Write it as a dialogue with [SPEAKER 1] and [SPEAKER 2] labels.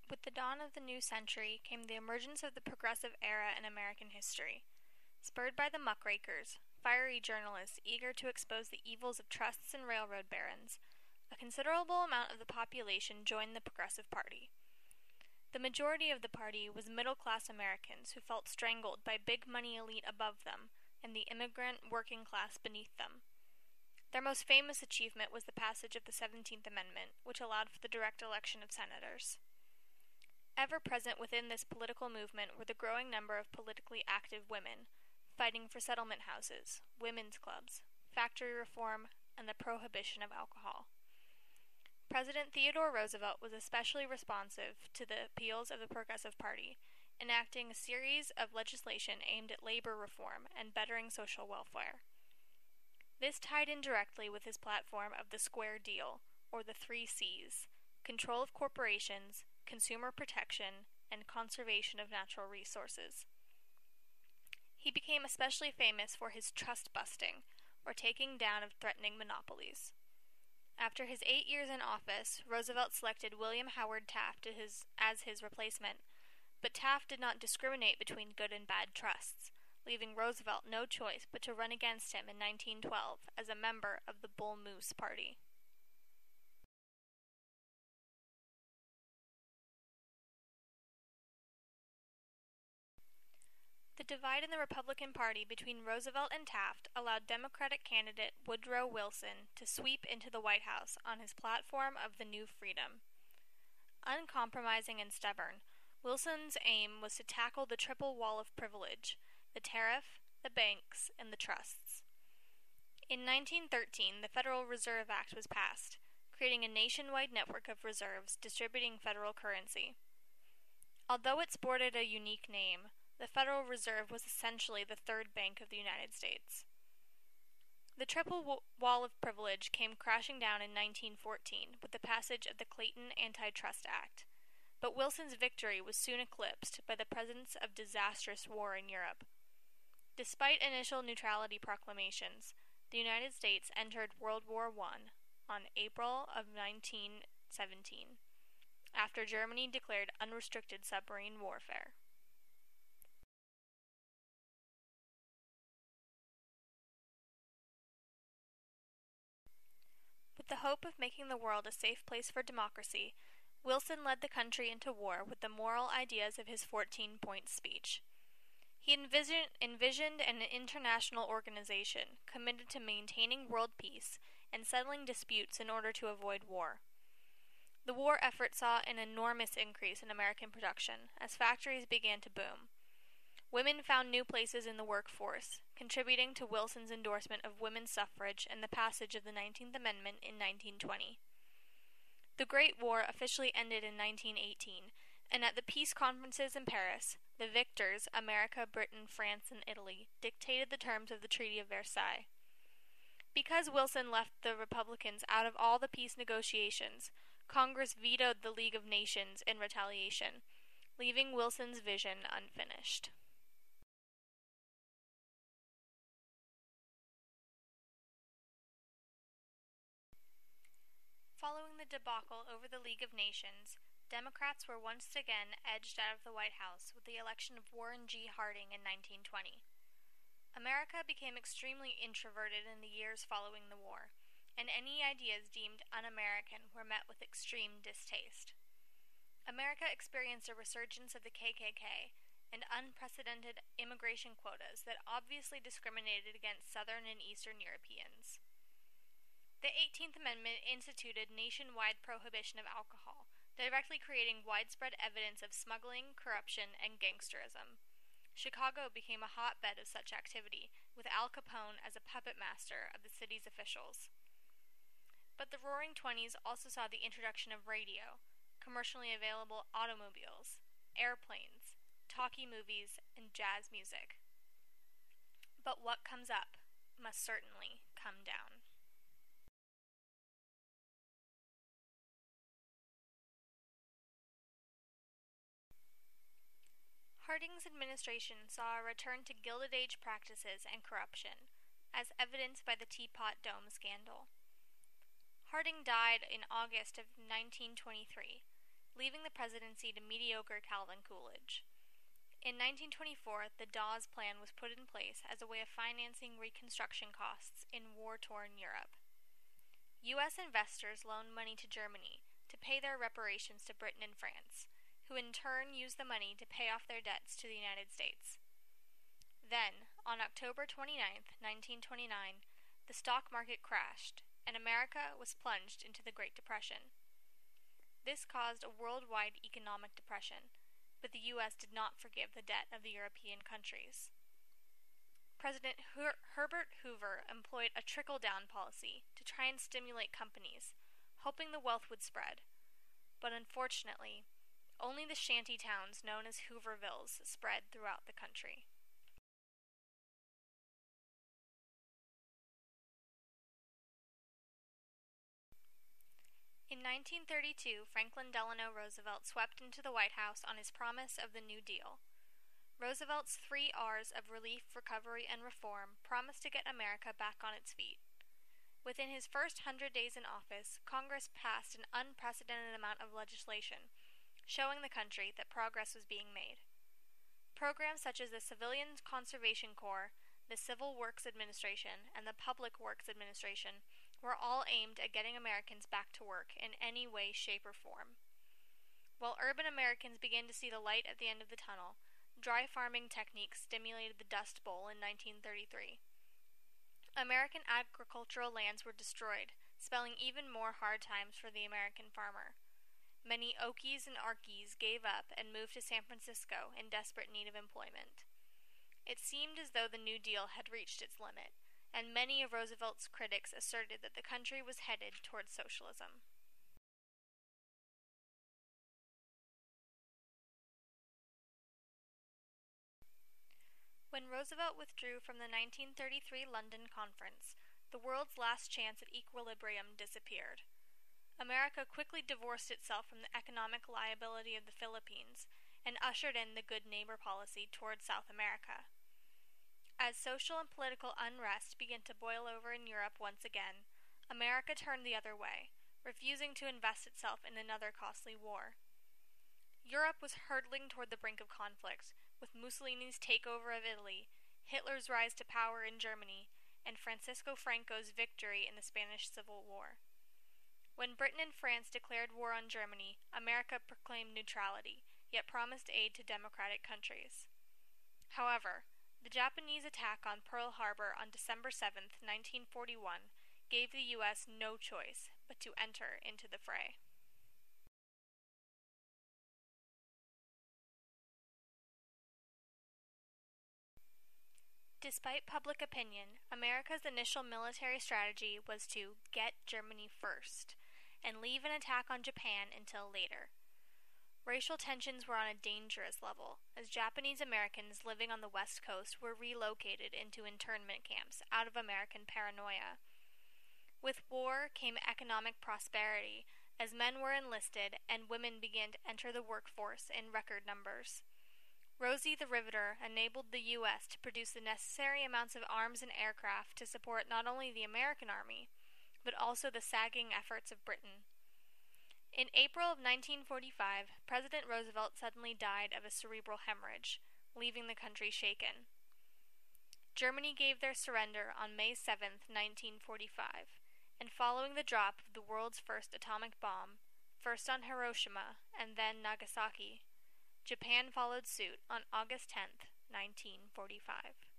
[SPEAKER 1] With the dawn of the new century came the emergence of the progressive era in American history. Spurred by the muckrakers, fiery journalists eager to expose the evils of trusts and railroad barons, a considerable amount of the population joined the Progressive Party. The majority of the party was middle-class Americans who felt strangled by big-money elite above them and the immigrant working class beneath them. Their most famous achievement was the passage of the 17th Amendment, which allowed for the direct election of senators. Ever present within this political movement were the growing number of politically active women, fighting for settlement houses, women's clubs, factory reform, and the prohibition of alcohol. President Theodore Roosevelt was especially responsive to the appeals of the Progressive Party, enacting a series of legislation aimed at labor reform and bettering social welfare. This tied in directly with his platform of the Square Deal, or the 3 C's: control of corporations, consumer protection, and conservation of natural resources. He became especially famous for his trust busting, or taking down of threatening monopolies. After his 8 years in office, Roosevelt selected William Howard Taft as his replacement, but Taft did not discriminate between good and bad trusts, leaving Roosevelt no choice but to run against him in 1912 as a member of the Bull Moose Party. The divide in the Republican Party between Roosevelt and Taft allowed Democratic candidate Woodrow Wilson to sweep into the White House on his platform of the New Freedom. Uncompromising and stubborn, Wilson's aim was to tackle the triple wall of privilege: the tariff, the banks, and the trusts. In 1913, the Federal Reserve Act was passed, creating a nationwide network of reserves distributing federal currency. Although it sported a unique name, the Federal Reserve was essentially the third bank of the United States. The triple wall of privilege came crashing down in 1914 with the passage of the Clayton Antitrust Act, but Wilson's victory was soon eclipsed by the presence of disastrous war in Europe. Despite initial neutrality proclamations, the United States entered World War I on April of 1917, after Germany declared unrestricted submarine warfare. With the hope of making the world a safe place for democracy, Wilson led the country into war with the moral ideas of his 14-point speech. He envisioned an international organization committed to maintaining world peace and settling disputes in order to avoid war. The war effort saw an enormous increase in American production as factories began to boom. Women found new places in the workforce, contributing to Wilson's endorsement of women's suffrage and the passage of the 19th Amendment in 1920. The Great War officially ended in 1918, and at the peace conferences in Paris, the victors, America, Britain, France, and Italy, dictated the terms of the Treaty of Versailles. Because Wilson left the Republicans out of all the peace negotiations, Congress vetoed the League of Nations in retaliation, leaving Wilson's vision unfinished. Following the debacle over the League of Nations, Democrats were once again edged out of the White House with the election of Warren G. Harding in 1920. America became extremely introverted in the years following the war, and any ideas deemed un-American were met with extreme distaste. America experienced a resurgence of the KKK and unprecedented immigration quotas that obviously discriminated against Southern and Eastern Europeans. The 18th Amendment instituted nationwide prohibition of alcohol, directly creating widespread evidence of smuggling, corruption, and gangsterism. Chicago became a hotbed of such activity, with Al Capone as a puppet master of the city's officials. But the Roaring Twenties also saw the introduction of radio, commercially available automobiles, airplanes, talkie movies, and jazz music. But what comes up must certainly come down. Harding's administration saw a return to Gilded Age practices and corruption, as evidenced by the Teapot Dome scandal. Harding died in August of 1923, leaving the presidency to mediocre Calvin Coolidge. In 1924, the Dawes Plan was put in place as a way of financing reconstruction costs in war-torn Europe. U.S. investors loaned money to Germany to pay their reparations to Britain and France, who in turn used the money to pay off their debts to the United States. Then, on October 29, 1929, the stock market crashed, and America was plunged into the Great Depression. This caused a worldwide economic depression, but the U.S. did not forgive the debt of the European countries. President Herbert Hoover employed a trickle-down policy to try and stimulate companies, hoping the wealth would spread. But unfortunately, only the shanty towns known as Hoovervilles spread throughout the country. In 1932, Franklin Delano Roosevelt swept into the White House on his promise of the New Deal. Roosevelt's 3 R's of relief, recovery, and reform promised to get America back on its feet. Within his first 100 days in office, Congress passed an unprecedented amount of legislation, showing the country that progress was being made. Programs such as the Civilian Conservation Corps, the Civil Works Administration, and the Public Works Administration were all aimed at getting Americans back to work in any way, shape, or form. While urban Americans began to see the light at the end of the tunnel, dry farming techniques stimulated the Dust Bowl in 1933. American agricultural lands were destroyed, spelling even more hard times for the American farmer. Many Okies and Arkies gave up and moved to San Francisco in desperate need of employment. It seemed as though the New Deal had reached its limit, and many of Roosevelt's critics asserted that the country was headed towards socialism. When Roosevelt withdrew from the 1933 London Conference, the world's last chance at equilibrium disappeared. America quickly divorced itself from the economic liability of the Philippines and ushered in the Good Neighbor policy toward South America. As social and political unrest began to boil over in Europe once again, America turned the other way, refusing to invest itself in another costly war. Europe was hurtling toward the brink of conflict, with Mussolini's takeover of Italy, Hitler's rise to power in Germany, and Francisco Franco's victory in the Spanish Civil War. When Britain and France declared war on Germany, America proclaimed neutrality, yet promised aid to democratic countries. However, the Japanese attack on Pearl Harbor on December 7, 1941, gave the U.S. no choice but to enter into the fray. Despite public opinion, America's initial military strategy was to get Germany first and leave an attack on Japan until later. Racial tensions were on a dangerous level, as Japanese Americans living on the West Coast were relocated into internment camps out of American paranoia. With war came economic prosperity, as men were enlisted and women began to enter the workforce in record numbers. Rosie the Riveter enabled the U.S. to produce the necessary amounts of arms and aircraft to support not only the American Army, but also the sagging efforts of Britain. In April of 1945, President Roosevelt suddenly died of a cerebral hemorrhage, leaving the country shaken. Germany gave their surrender on May 7, 1945, and following the drop of the world's first atomic bomb, first on Hiroshima and then Nagasaki, Japan followed suit on August 10, 1945.